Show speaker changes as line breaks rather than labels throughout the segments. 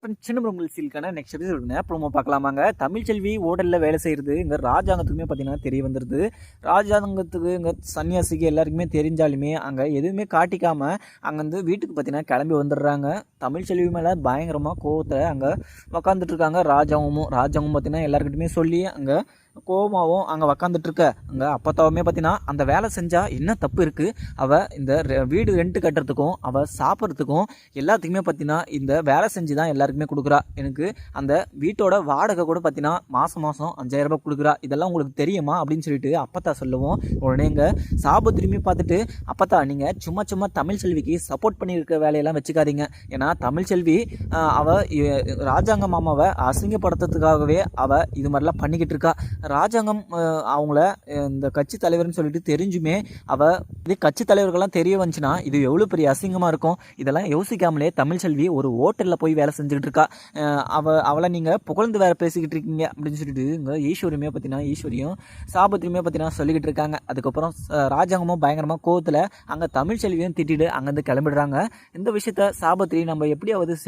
சின்ன பிரம்மல்சிலுக்கான next எபிசோடுங்க promo பார்க்கலாமாங்க. Tamilselvi ஹோட்டலில் வேலை செய்கிறது இங்கே ராஜாங்கத்துக்குமே பார்த்தீங்கன்னா தெரிய வந்துடுது. ராஜாங்கத்துக்கு இங்கே சன்னியாசிக்கு எல்லாருக்குமே தெரிஞ்சாலுமே அங்கே எதுவுமே காட்டிக்காமல் அங்கே வந்து வீட்டுக்கு பார்த்தீங்கன்னா கிளம்பி வந்துடுறாங்க. தமிழ்ச்செல்வி மேலே பயங்கரமாக கோவத்தில் அங்கே உக்காந்துட்டு இருக்காங்க. ராஜாவும் பார்த்தீங்கன்னா எல்லாருக்கிட்டையுமே சொல்லி அங்கே கோபமாகவும் அங்கே உக்காந்துட்ருக்க அங்கே அப்பத்தாவுமே பார்த்தீங்கன்னா அந்த வேலை செஞ்சால் என்ன தப்பு இருக்குது, அவள் இந்த வீடு ரெண்ட்டு கட்டுறதுக்கும் அவள் சாப்பிட்றதுக்கும் எல்லாத்துக்குமே பார்த்தீங்கன்னா இந்த வேலை செஞ்சு தான் எல்லாருக்குமே கொடுக்குறா. எனக்கு அந்த வீட்டோட வாடகை கூட பார்த்தீங்கன்னா மாதம் 5000 ரூபாய் கொடுக்குறா. இதெல்லாம் உங்களுக்கு தெரியுமா அப்படின்னு சொல்லிட்டு அப்பத்தா சொல்லுவோம். உடனே இங்கே சாபு திரும்பி பார்த்துட்டு, அப்பத்தா நீங்கள் சும்மா தமிழ்ச்செல்விக்கு சப்போர்ட் பண்ணியிருக்க வேலையெல்லாம் வச்சுக்காதீங்க. ஏன்னா தமிழ்ச்செல்வி அவள் ராஜாங்க மாமாவை அசிங்கப்படுத்துறதுக்காகவே அவள் இது மாதிரிலாம் பண்ணிக்கிட்டு இருக்கா. ராஜாங்கம் அவங்கள இந்த கட்சி தலைவர்னு சொல்லிட்டு தெரிஞ்சுமே இது கட்சி தலைவர்கள்லாம் தெரிய வந்துச்சுன்னா இது எவ்வளோ பெரிய அசிங்கமாக இருக்கும். இதெல்லாம் யோசிக்காமலே தமிழ்ச்செல்வி ஒரு ஹோட்டலில் போய் வேலை செஞ்சுக்கிட்டு இருக்கா. அவளை நீங்கள் புகழ்ந்து வேறு பேசிக்கிட்டு இருக்கீங்க அப்படின்னு சொல்லிட்டு இங்கே ஈஸ்வரியும் சாபத்திரியுமே பார்த்தீங்கன்னா சொல்லிக்கிட்டு இருக்காங்க. அதுக்கப்புறம் ராஜாங்கமும் பயங்கரமாக கோவத்தில் அங்கே தமிழ்ச்செல்வியும் திட்டிட்டு அங்கேருந்து கிளம்பிடுறாங்க. இந்த விஷயத்த சாபத்திரி நம்ம எப்படியாவது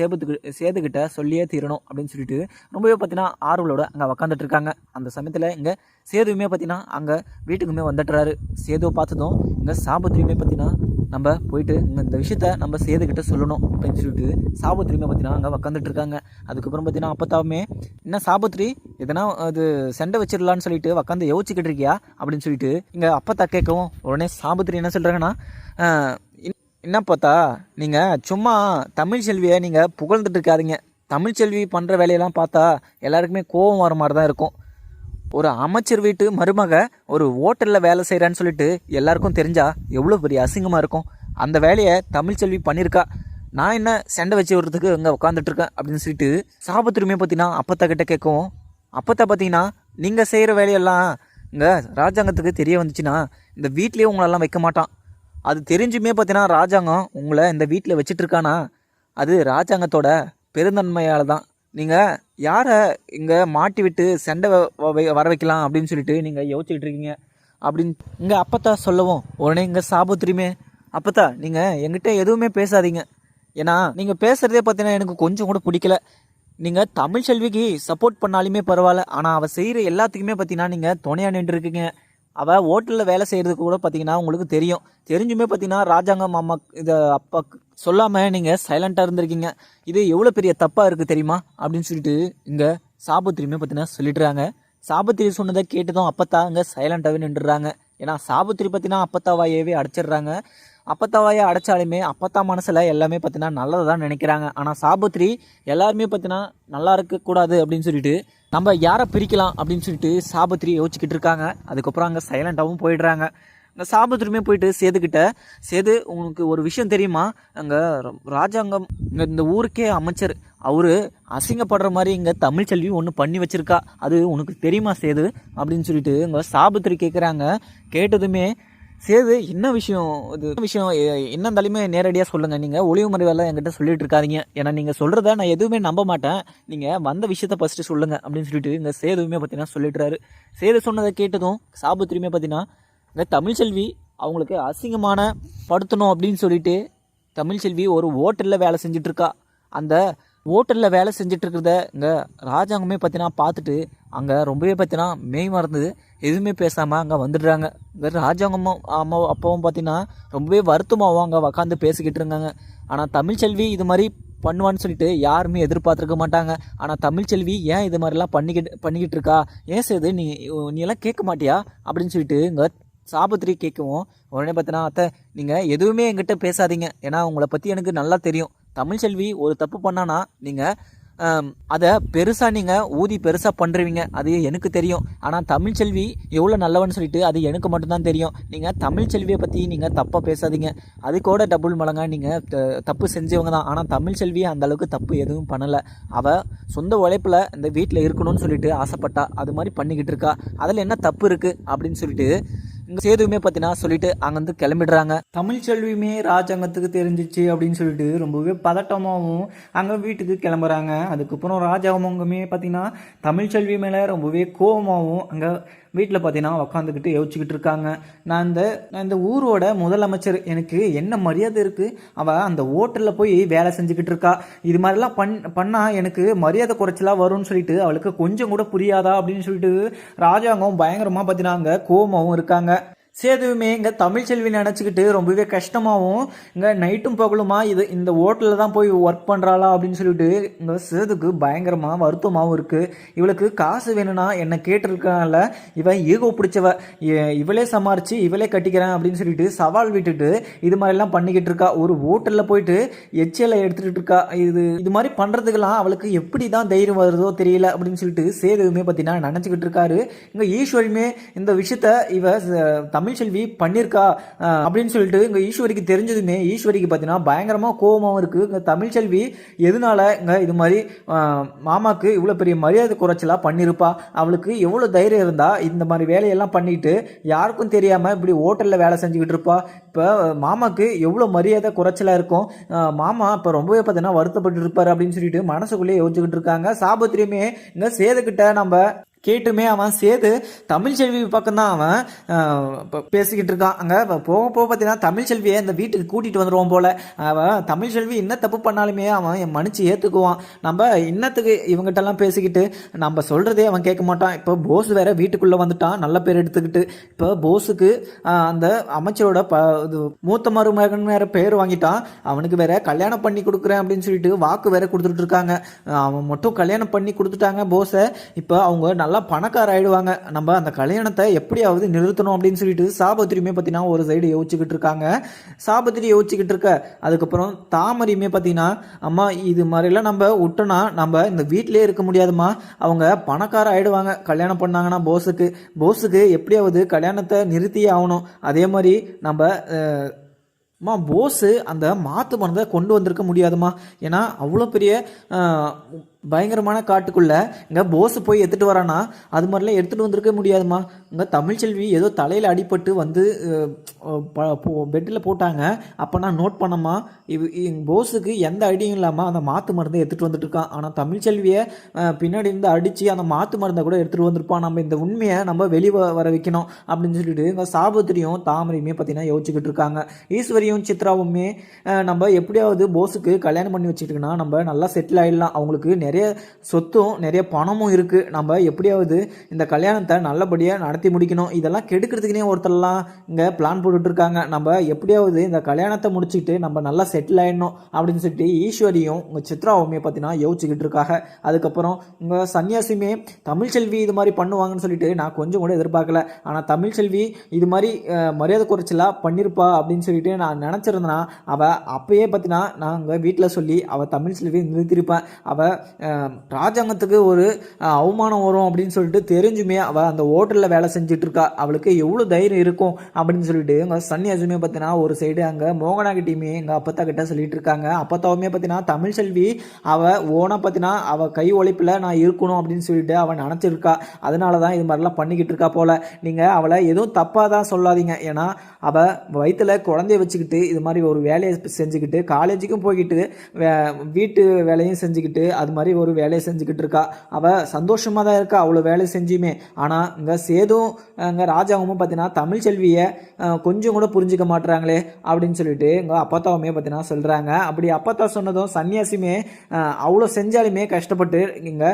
சேதுக்கிட்ட சொல்லியே தீரணும் அப்படின்னு சொல்லிட்டு ரொம்பவே பார்த்தீங்கன்னா ஆர்வலோட அங்கே உக்காந்துட்டு இருக்காங்க. அந்த சமயத்தில் இங்கே சேதுவுமே பார்த்தீங்கன்னா அங்கே வீட்டுக்குமே வந்துட்டுறாரு. சேதுவை பார்த்ததும் இங்கே சாபத்திரியுமே பார்த்தீங்கன்னா நம்ம போயிட்டு இங்கே இந்த விஷயத்த நம்ம சேதுக்கிட்ட சொல்லணும் அப்படின்னு சொல்லிட்டு சாபத்திரியுமே பார்த்தீங்கன்னா அங்கே உக்காந்துட்டு இருக்காங்க. அதுக்கப்புறம் பார்த்தீங்கன்னா அப்பத்தாவுமே என்ன சாபத்திரி எதனா அது சண்டை வச்சிடலான்னு சொல்லிட்டு உக்காந்து யோசிச்சுக்கிட்டு இருக்கியா அப்படின்னு சொல்லிட்டு இங்கே அப்பத்தா கேட்கவும் உடனே சாபத்திரி என்ன சொல்கிறாங்கன்னா, என்ன பார்த்தா நீங்கள் சும்மா தமிழ்ச்செல்வியை நீங்கள் புகழ்ந்துட்டு இருக்காதீங்க. தமிழ்ச்செல்வி பண்ணுற வேலையெல்லாம் பார்த்தா எல்லாருக்குமே கோபம் வர மாதிரி தான் இருக்கும். ஒரு அமைச்சர் வீட்டு மருமக ஒரு ஹோட்டலில் வேலை செய்கிறான்னு சொல்லிட்டு எல்லாருக்கும் தெரிஞ்சா எவ்வளோ பெரிய அசிங்கமாக இருக்கும். அந்த வேலையை தமிழ்ச்செல்வி பண்ணியிருக்கா. நான் என்ன சண்டை வச்சு விடுறதுக்கு இங்கே உட்காந்துட்ருக்கேன் அப்படின்னு சொல்லிட்டு சாபத்திரியுமே பார்த்தீங்கன்னா அப்பத்தா கிட்ட கேட்கவும், அப்பத்தா பார்த்தீங்கன்னா நீங்கள் செய்கிற வேலையெல்லாம் இங்கே ராஜாங்கத்துக்கு தெரிய வந்துச்சுன்னா இந்த வீட்லேயே உங்களெல்லாம் வைக்க மாட்டான். அது தெரிஞ்சுமே பார்த்தீங்கன்னா ராஜாங்கம் உங்களை இந்த வீட்டில் வச்சிட்ருக்கானா அது ராஜாங்கத்தோட பெருந்தன்மையால் தான். நீங்கள் யாரை இங்கே மாட்டி விட்டு சண்டை வர வைக்கலாம் அப்படின்னு சொல்லிட்டு நீங்கள் யோசிச்சுக்கிட்டு இருக்கீங்க அப்படின்னு இங்கே அப்பத்தா சொல்லவும் உடனே இங்கே சாபத்திரியுமே, அப்பத்தா நீங்கள் என்கிட்ட எதுவுமே பேசாதீங்க. ஏன்னா நீங்கள் பேசுகிறதே பார்த்தீங்கன்னா எனக்கு கொஞ்சம் கூட பிடிக்கல. நீங்கள் தமிழ்ச்செல்விக்கு சப்போர்ட் பண்ணாலுமே பரவாயில்ல, ஆனால் அவள் செய்கிற எல்லாத்துக்குமே பார்த்தீங்கன்னா நீங்கள் துணையாக நின்றுருக்கீங்க. அவள் ஹோட்டலில் வேலை செய்கிறதுக்கு கூட பார்த்தீங்கன்னா உங்களுக்கு தெரிஞ்சுமே பார்த்தீங்கன்னா ராஜாங்க மாமா இதை அப்பா சொல்லாமல் நீங்கள் சைலண்ட்டாக இருந்திருக்கீங்க. இது எவ்வளோ பெரிய தப்பாக இருக்குது தெரியுமா அப்படின்னு சொல்லிட்டு இங்கே சாபத்திரியுமே பார்த்தீங்கன்னா சொல்லிடுறாங்க. சாபத்திரி சொன்னதை கேட்டதும் அப்பத்தா இங்கே சைலண்ட்டாகவே நின்றுடுறாங்க. ஏன்னா சாபத்திரி பார்த்தீங்கன்னா அப்பத்தாவாயவே அடைச்சிடுறாங்க. அப்பத்தாவாயை அடைச்சாலுமே அப்பத்தா மனசில் எல்லாமே பார்த்தீங்கன்னா நல்லதை தான் நினைக்கிறாங்க. ஆனால் சாபத்திரி எல்லாருமே பார்த்தீங்கன்னா நல்லா இருக்கக்கூடாது அப்படின்னு சொல்லிட்டு நம்ம யாரை பிரிக்கலாம் அப்படின்னு சொல்லிட்டு சாபத்திரி யோசிச்சுக்கிட்டு இருக்காங்க. அதுக்கப்புறம் அங்கே சைலண்ட்டாகவும் போயிடுறாங்க. அங்கே சாபத்திரியுமே போயிட்டு சேது உனக்கு ஒரு விஷயம் தெரியுமா, அங்கே ராஜாங்கம் இந்த ஊருக்கே அமைச்சர் அவரு அசிங்கப்படுற மாதிரி இங்கே தமிழ்ச்செல்வி ஒன்று பண்ணி வச்சிருக்கா, அது உனக்கு தெரியுமா சேது அப்படின்னு சொல்லிட்டு இங்கே சாபத்திரி கேட்குறாங்க. கேட்டதுமே சேது என்ன விஷயம் என்ன இருந்தாலுமே நேரடியாக சொல்லுங்கள், நீங்கள் ஒளிவு மறைவெல்லாம் என்கிட்ட சொல்லிட்டு இருக்காதீங்க. ஏன்னா நீங்கள் சொல்கிறத நான் எதுவுமே நம்ப மாட்டேன், நீங்கள் வந்த விஷயத்த ஃபஸ்ட்டு சொல்லுங்கள் அப்படின்னு சொல்லிட்டு இங்கே சேதுவுமே பார்த்தீங்கன்னா சொல்லிட்டுறாரு. சேது சொன்னதை கேட்டதும் சாபத்திரியுமே பார்த்தீங்கன்னா இங்கே தமிழ்ச்செல்வி அவங்களுக்கு அசிங்கமான படுத்தணும் அப்படின்னு சொல்லிட்டு தமிழ்ச்செல்வி ஒரு ஹோட்டலில் வேலை செஞ்சிட்ருக்கா. அந்த ஹோட்டலில் வேலை செஞ்சிட்ருக்கிறத இங்கே ராஜாங்கமே பார்த்தீங்கன்னா பார்த்துட்டு அங்கே ரொம்பவே பார்த்தீங்கன்னா மெய் மறந்து எதுவுமே பேசாமல் அங்கே வந்துடுறாங்க. இங்கே ராஜாங்கமும் அப்பாவும் பார்த்தீங்கன்னா ரொம்பவே வருத்தமாகவும் அங்கே உக்காந்து பேசிக்கிட்டு இருந்தாங்க. ஆனால் தமிழ்ச்செல்வி இது மாதிரி பண்ணுவான்னு சொல்லிட்டு யாருமே எதிர்பார்த்துருக்க மாட்டாங்க. ஆனால் தமிழ்ச்செல்வி ஏன் இது மாதிரிலாம் பண்ணிக்கிட்டு இருக்கா, ஏன் சேது நீ எல்லாம் கேட்க மாட்டியா அப்படின்னு சொல்லிட்டு இங்கே சாபத்திரி கேட்கவும் உடனே பார்த்தீங்கன்னா, அத்தை நீங்கள் எதுவுமே என்கிட்ட பேசாதீங்க, ஏன்னா உங்களை பற்றி எனக்கு நல்லா தெரியும். தமிழ்ச்செல்வி ஒரு தப்பு பண்ணானா நீங்கள் அதை பெருசாக நீங்கள் ஊதி பெருசாக பண்ணுறீங்க, அது எனக்கு தெரியும். ஆனால் தமிழ்ச்செல்வி எவ்வளோ நல்லவன்னு சொல்லிட்டு அது எனக்கு மட்டும்தான் தெரியும். நீங்கள் தமிழ்ச்செல்வியை பற்றி நீங்கள் தப்பாக பேசாதீங்க, அது கூட டபுள் மடங்காக நீங்கள் தப்பு செஞ்சவங்க தான். ஆனால் தமிழ்ச்செல்வி அந்தளவுக்கு தப்பு எதுவும் பண்ணலை. அவள் சொந்த உழைப்பில் இந்த வீட்டில் இருக்கணும்னு சொல்லிட்டு ஆசைப்பட்டா, அது மாதிரி பண்ணிக்கிட்டு இருக்கா, அதில் என்ன தப்பு இருக்குது அப்படின்னு சொல்லிட்டு இங்கே சேதுவுமே பார்த்தீங்கன்னா சொல்லிட்டு அங்கேருந்து கிளம்பிடுறாங்க. தமிழ்ச்செல்வியுமே ராஜாங்கத்துக்கு தெரிஞ்சிச்சு அப்படின்னு சொல்லிட்டு ரொம்பவே பதட்டமாகவும் அங்கே வீட்டுக்கு கிளம்புறாங்க. அதுக்கப்புறம் ராஜாங்கமே பார்த்தீங்கன்னா தமிழ்ச்செல்வி மேலே ரொம்பவே கோபமாகவும் அங்கே வீட்டில் பார்த்தீங்கன்னா உக்காந்துக்கிட்டு யோசிச்சுக்கிட்டு இருக்காங்க. நான் இந்த ஊரோட முதலமைச்சர், எனக்கு என்ன மரியாதை இருக்குது, அவள் அந்த ஹோட்டலில் போய் வேலை செஞ்சுக்கிட்டு இருக்கா, இது மாதிரிலாம் பண்ணால் எனக்கு மரியாதை குறைச்சலாக வரும்னு சொல்லிட்டு அவளுக்கு கொஞ்சம் கூட புரியாதா அப்படின்னு சொல்லிட்டு ராஜாங்கம் பயங்கரமாக பார்த்தீங்கன்னா அங்கே கோமாவும் இருக்காங்க. சேதுவுமே இங்கே தமிழ்ச்செல்வி நினச்சிக்கிட்டு ரொம்பவே கஷ்டமாகவும் இங்கே நைட்டும் பகலுமா இந்த ஹோட்டலில் தான் போய் ஒர்க் பண்ணுறாளா அப்படின்னு சொல்லிட்டு இங்கே சேதுக்கு பயங்கரமாக வருத்தமாகவும் இருக்குது. இவளுக்கு காசு வேணும்னா என்னை கேட்டிருக்கனால இவன் ஈகோ பிடிச்சவ, இவளே சமாளித்து இவளே கட்டிக்கிறேன் அப்படின்னு சொல்லிட்டு சவால் விட்டுட்டு இது மாதிரிலாம் பண்ணிக்கிட்டு இருக்கா. ஒரு ஹோட்டலில் போயிட்டு எச்சியலை எடுத்துக்கிட்டு இருக்கா. இது மாதிரி பண்ணுறதுக்கெல்லாம் அவளுக்கு எப்படி தான் தைரியம் வருதோ தெரியல அப்படின்னு சொல்லிட்டு சேதுவுமே பார்த்தீங்கன்னா நினச்சிக்கிட்டு இருக்காரு. இங்கே ஈஸ்வரியுமே இந்த விஷயத்த இவ தமிழ்ச்செல்வி பண்ணியிருக்கா அப்படின்னு சொல்லிட்டு இங்கே ஈஸ்வரிக்கு தெரிஞ்சதுமே ஈஸ்வரிக்கு பார்த்தீங்கன்னா பயங்கரமாக கோபமாகவும் இருக்குது. இங்கே தமிழ்ச்செல்வி எதனால இங்கே இது மாதிரி மாமாவுக்கு இவ்வளோ பெரிய மரியாதை குறைச்சலாக பண்ணியிருப்பா, அவளுக்கு எவ்வளோ தைரியம் இருந்தால் இந்த மாதிரி வேலையெல்லாம் பண்ணிட்டு யாருக்கும் தெரியாமல் இப்படி ஹோட்டலில் வேலை செஞ்சுக்கிட்டு இருப்பா. இப்போ மாமாவுக்கு எவ்வளோ மரியாதை குறைச்சலாக இருக்கும், மாமா இப்போ ரொம்பவே பார்த்தீங்கன்னா வருத்தப்பட்டு இருப்பார் அப்படின்னு சொல்லிட்டு மனசுக்குள்ளேயே யோசிச்சுக்கிட்டு இருக்காங்க. சாபத்திரியுமே இங்கே சேதுக்கிட்ட நம்ம கேட்டுமே அவன் சேது தமிழ்ச்செல்வி பக்கம் தான் அவன் பேசிக்கிட்டு இருக்கான். அங்கே போக போக பார்த்தீங்கன்னா தமிழ்ச்செல்வியை இந்த வீட்டுக்கு கூட்டிகிட்டு வந்துடுவோம் போல். அவன் தமிழ்ச்செல்வி என்ன தப்பு பண்ணாலுமே அவன் மன்னிச்சு ஏற்றுக்குவான். நம்ம இன்னத்துக்கு இவங்ககிட்டலாம் பேசிக்கிட்டு நம்ம சொல்கிறதே அவன் கேட்க மாட்டான். இப்போ போஸ் வேற வீட்டுக்குள்ளே வந்துட்டான் நல்ல பேர் எடுத்துக்கிட்டு. இப்போ போஸுக்கு அந்த அமைச்சரோட இது மூத்த மருமகன் வேற பேர் வாங்கிட்டான். அவனுக்கு வேற கல்யாணம் பண்ணி கொடுக்குறேன் அப்படின்னு சொல்லிட்டு வாக்கு வேற கொடுத்துட்டு இருக்காங்க. அவன் மட்டும் கல்யாணம் பண்ணி கொடுத்துட்டாங்க போஸை. இப்போ அவங்க நல்லா பணக்கார ஆயிடுவாங்க. நம்ம அந்த கல்யாணத்தை எப்படியாவது நிறுத்தணும் அப்படின்னு சொல்லிட்டு சாபத்திரியுமே பார்த்தீங்கன்னா ஒரு சைடு யோசிச்சுக்கிட்டு இருக்காங்க. சாபத்திரி யோசிச்சுக்கிட்டு இருக்க அதுக்கப்புறம் தாமரையுமே பார்த்தீங்கன்னா அம்மா இது மாதிரிலாம் நம்ம விட்டோன்னா நம்ம இந்த வீட்டிலே இருக்க முடியாதுமா, அவங்க பணக்கார ஆயிடுவாங்க கல்யாணம் பண்ணாங்கன்னா போஸுக்கு எப்படியாவது கல்யாணத்தை நிறுத்தியே ஆகணும். அதே மாதிரி நம்ம போஸு அந்த மாற்று மருந்தை கொண்டு வந்திருக்க முடியாதுமா, ஏன்னா அவ்வளோ பெரிய பயங்கரமான காட்டுக்குள்ளே இங்கே போஸு போய் எடுத்துகிட்டு வரானா அது மாதிரிலாம் எடுத்துகிட்டு வந்திருக்க முடியாதுமா. இங்கே தமிழ்ச்செல்வி ஏதோ தலையில் அடிபட்டு வந்து பெட்டில் போட்டாங்க, அப்போ நான் நோட் பண்ணம்மா போஸுக்கு எந்த ஐடியும் இல்லாமல் அந்த மாற்று மருந்தை எடுத்துகிட்டு வந்துட்டு இருக்கான். ஆனால் தமிழ்ச்செல்வியை பின்னாடி இருந்து அடித்து அந்த மாற்று மருந்தை கூட எடுத்துகிட்டு வந்திருப்பான். நம்ம இந்த உண்மையை நம்ம வெளியே வர வைக்கணும் அப்படின்னு சொல்லிட்டு இங்கே சாபத்திரியும் தாமரையுமே பார்த்தீங்கன்னா யோசிச்சுக்கிட்டு இருக்காங்க. ஈஸ்வரியும் சித்ராவுமே நம்ம எப்படியாவது போஸுக்கு கல்யாணம் பண்ணி வச்சுக்கிட்டோன்னா நம்ம நல்லா செட்டில் ஆகிடலாம், அவங்களுக்கு நிறைய சொத்தும் நிறைய பணமும் இருக்குது, நம்ம எப்படியாவது இந்த கல்யாணத்தை நல்லபடியாக நடத்தி முடிக்கணும். இதெல்லாம் கெடுக்கிறதுக்குனே ஒருத்தரெல்லாம் இங்கே பிளான் போட்டுட்ருக்காங்க. நம்ம எப்படியாவது இந்த கல்யாணத்தை முடிச்சுக்கிட்டு நம்ம நல்லா செட்டில் ஆகிடணும் அப்படின்னு சொல்லிட்டு ஈஸ்வரியும் உங்கள் சித்ராவுமே பார்த்தீங்கன்னா யோசிச்சுக்கிட்டு இருக்காங்க. அதுக்கப்புறம் உங்கள் சன்னியாசியுமே தமிழ்ச்செல்வி இது மாதிரி பண்ணுவாங்கன்னு சொல்லிட்டு நான் கொஞ்சம் கூட எதிர்பார்க்கல, ஆனால் தமிழ்ச்செல்வி இது மாதிரி மரியாதை குறைச்சலாக பண்ணியிருப்பா அப்படின்னு சொல்லிட்டு நான் நினச்சிருந்தேன்னா அவள் அப்பயே பார்த்தீங்கன்னா நாங்கள் வீட்டில் சொல்லி அவள் தமிழ்ச்செல்வி நிறுத்திருப்பேன். அவள் ராஜாங்கத்துக்கு ஒரு அவமானம் வரும் அப்படின்னு சொல்லிட்டு தெரிஞ்சுமே அவள் அந்த ஹோட்டலில் வேலை செஞ்சுட்டு இருக்கா. அவளுக்கு எவ்வளோ தைரியம் இருக்கும் அப்படின்னு சொல்லிட்டு எங்கள் சன்னியாசுமே பார்த்தீங்கன்னா ஒரு சைடு அங்கே மோகனாகிட்டையுமே எங்கள் அப்பத்தா கிட்ட சொல்லிட்டு இருக்காங்க. அப்பத்தாவுமே பார்த்தீங்கன்னா தமிழ்ச்செல்வி அவள் ஓனா பார்த்தீங்கன்னா அவள் கை உழைப்பில் நான் இருக்கணும் அப்படின்னு சொல்லிட்டு அவள் நினச்சிருக்கா. அதனால தான் இது மாதிரிலாம் பண்ணிக்கிட்டு இருக்கா போல். நீங்கள் அவளை எதுவும் தப்பாக தான் சொல்லாதீங்க, ஏன்னா அவள் வயிற்றில் குழந்தைய வச்சுக்கிட்டு இது மாதிரி ஒரு வேலையை செஞ்சுக்கிட்டு காலேஜுக்கும் போய்கிட்டு வீட்டு வேலையும் செஞ்சுக்கிட்டு அது மாதிரி ஒரு வேலையை செஞ்சுக்கிட்டு இருக்கா. அவள் சந்தோஷமாக தான் இருக்கா அவ்வளோ வேலை செஞ்சுமே. ஆனால் இங்கே சேதும் இங்கே ராஜாவும் பார்த்தீங்கன்னா தமிழ்ச்செல்வியை கொஞ்சம் கூட புரிஞ்சிக்க மாட்டுறாங்களே அப்படின்னு சொல்லிட்டு இங்கே அப்பத்தாவுமே பார்த்தீங்கன்னா சொல்கிறாங்க. அப்படி அப்பத்தா சொன்னதும் சன்னியாசியுமே அவ்வளோ செஞ்சாலுமே கஷ்டப்பட்டு இங்கே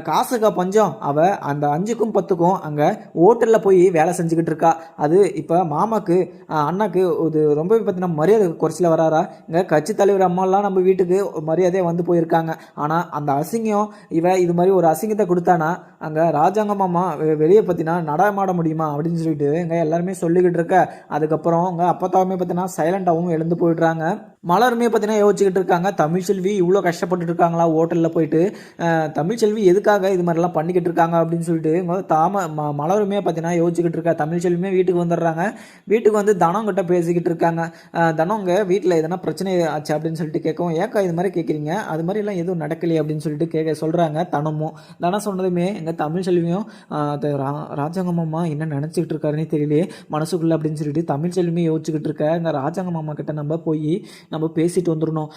காசுக்கா பஞ்சம், அவள் அந்த 5க்கும் 10க்கும் அங்கே ஹோட்டலில் போய் வேலை செஞ்சுக்கிட்டு இருக்கா. அது இப்போ மாமாக்கு அண்ணாக்கு இது ரொம்பவே பார்த்தீங்கன்னா மரியாதை குறைச்சில வராரா. இங்கே கட்சி தலைவர் அம்மாலாம் நம்ம வீட்டுக்கு மரியாதையாக வந்து போயிருக்காங்க. ஆனால் அந்த அசிங்கம் இது மாதிரி ஒரு அசிங்கத்தை கொடுத்தானா அங்கே ராஜாங்கம்மா வெளியே பார்த்தீங்கன்னா நடமாட முடியுமா அப்படின்னு சொல்லிட்டு இங்கே எல்லாருமே சொல்லிக்கிட்டு இருக்க. அதுக்கப்புறம் இங்கே அப்பத்தாவுமே பார்த்தீங்கன்னா சைலண்டாகவும் எழுந்து போயிடுறாங்க. மலருமே பார்த்தீங்கன்னா யோசிச்சுக்கிட்டு இருக்காங்க, தமிழ்ச்செல்வி இவ்வளோ கஷ்டப்பட்டு இருக்காங்களா ஹோட்டலில் போயிட்டு, தமிழ்ச்செல்வி எதுக்காக இது மாதிரிலாம் பண்ணிக்கிட்டு இருக்காங்க அப்படின்னு சொல்லிட்டு மலருமே பார்த்தீங்கன்னா யோசிச்சுக்கிட்டு இருக்கா. தமிழ்ச்செல்வியுமே வீட்டுக்கு வந்துடுறாங்க. வீட்டுக்கு வந்து தனங்கிட்ட பேசிக்கிட்டு இருக்காங்க. தனங்க வீட்டில் எதனா பிரச்சனை ஆச்சு அப்படின்னு சொல்லிட்டு கேட்கவும், ஏக்கா இது மாதிரி கேட்குறீங்க, அது மாதிரிலாம் எதுவும் நடக்கலையே அப்படின்னு சொல்லிட்டு சொல்கிறாங்க. தனம் சொன்னதுமே எங்கள் தமிழ்ச்செல்வியும் ராஜாங்கம்மா என்ன நினச்சிக்கிட்டு இருக்காருன்னே தெரியலையே மனசுக்குள்ளே அப்படின்னு சொல்லிட்டு தமிழ்ச்செல்வியுமே யோசிச்சுக்கிட்டு இருக்க. எங்கள் ராஜாங்கம்மா கிட்ட நம்ம போய் நம்ம பேசிட்டு வந்துடணும்.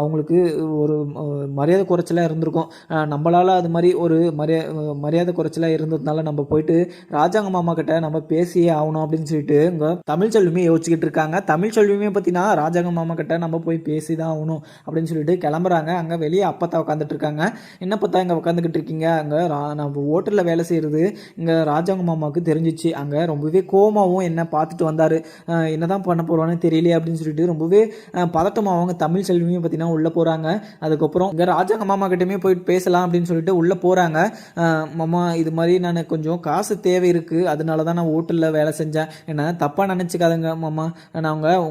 அவங்களுக்கு ஒரு மரியாதை குறைச்சலாக இருந்திருக்கும். நம்மளால் அது மாதிரி ஒரு மரியாதை குறைச்சலாக இருந்ததுனால நம்ம போயிட்டு ராஜாங்க மாமா கிட்ட நம்ம பேசியே ஆகணும் அப்படின்னு சொல்லிட்டு இங்கே தமிழ்ச்செல்வியுமே யோசிச்சுக்கிட்டு இருக்காங்க. தமிழ்ச்செல்வியுமே பார்த்தீங்கன்னா ராஜாங்க மாமா கிட்ட நம்ம போய் பேசி தான் ஆகணும் அப்படின்னு சொல்லிட்டு கிளம்புறாங்க. அங்கே வெளியே அப்பத்தா உட்காந்துட்டு இருக்காங்க. என்ன பார்த்தா இங்கே உட்காந்துக்கிட்டு இருக்கீங்க? அங்கே நம்ம ஹோட்டலில் வேலை செய்கிறது இங்கே ராஜாங்க மாமாவுக்கு தெரிஞ்சிச்சு. அங்கே ரொம்பவே கோமாவும் என்ன பார்த்துட்டு வந்தார். என்னதான் பண்ண போகிறான்னு தெரியலையே அப்படின்னு சொல்லிட்டு ரொம்பவே பதட்டமாகவங்க தமிழ்ச்செல்வியும் பார்த்தீங்கன்னா உள்ளே போகிறாங்க. அதுக்கப்புறம் இங்கே ராஜாங்க மாமா கிட்டேயுமே போயிட்டு பேசலாம் அப்படின்னு சொல்லிட்டு உள்ளே போகிறாங்க. மாமா இது மாதிரி நான் கொஞ்சம் காசு தேவை இருக்குது, அதனால தான் நான் ஹோட்டலில் வேலை செஞ்சேன், என்ன தப்பாக நினச்சிக்காதுங்க மாமா. நாங்கள்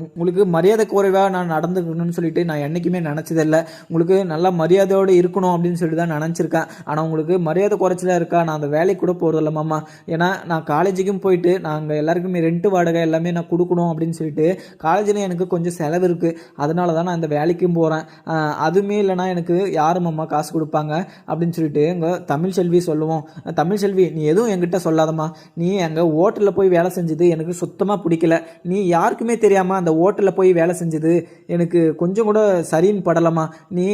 உங்களுக்கு மரியாதை குறைவாக நான் நடந்துக்கணும்னு சொல்லிட்டு நான் என்றைக்குமே நினச்சதில்லை. உங்களுக்கு நல்லா மரியாதையோடு இருக்கணும் அப்படின்னு சொல்லிட்டு தான் நினச்சிருக்கேன். ஆனால் உங்களுக்கு மரியாதை குறைச்சலாக இருக்கா, நான் அந்த வேலைக்கு கூட போகிறதில்ல மாமா. ஏன்னா நான் காலேஜுக்கும் போயிட்டு நாங்கள் எல்லாருக்குமே ரெண்ட் வாடகை எல்லாமே நான் கொடுக்கணும் அப்படின்னு சொல்லிட்டு காலேஜில் எனக்கு கொஞ்சம் செலவு இருக்குது, அதனால தான் நான் இந்த வேலைக்கும் போகிறேன். அதுவுமே இல்லைனா எனக்கு யாரும் அம்மா காசு கொடுப்பாங்க அப்படின்னு சொல்லிட்டு எங்கள் தமிழ்ச்செல்வி சொல்லுவோம். தமிழ்ச்செல்வி நீ எதுவும் என்கிட்ட சொல்லாதம்மா, நீ எங்கள் ஹோட்டலில் போய் வேலை செஞ்சது எனக்கு சுத்தமாக பிடிக்கல, நீ யாருக்குமே தெரியாமல் அந்த ஹோட்டலில் போய் வேலை செஞ்சது எனக்கு கொஞ்சம் கூட சரின்னு படலம்மா, நீ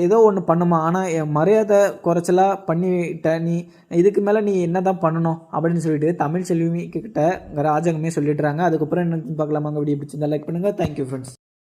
ஏதோ ஒன்று பண்ணுமா, ஆனால் என் மரியாதை குறைச்சலாக பண்ணிட்ட, நீ இதுக்கு மேலே நீ என்ன தான் பண்ணணும் அப்படின்னு சொல்லிட்டு தமிழ்ச்செல்வி கிட்ட ராஜாங்கமே சொல்லிடுறாங்க. அதுக்கப்புறம் என்ன பார்க்கலாமாங்க. வீடியோ பிடிச்சிருந்தா லைக் பண்ணுங்கள். Thank you friends.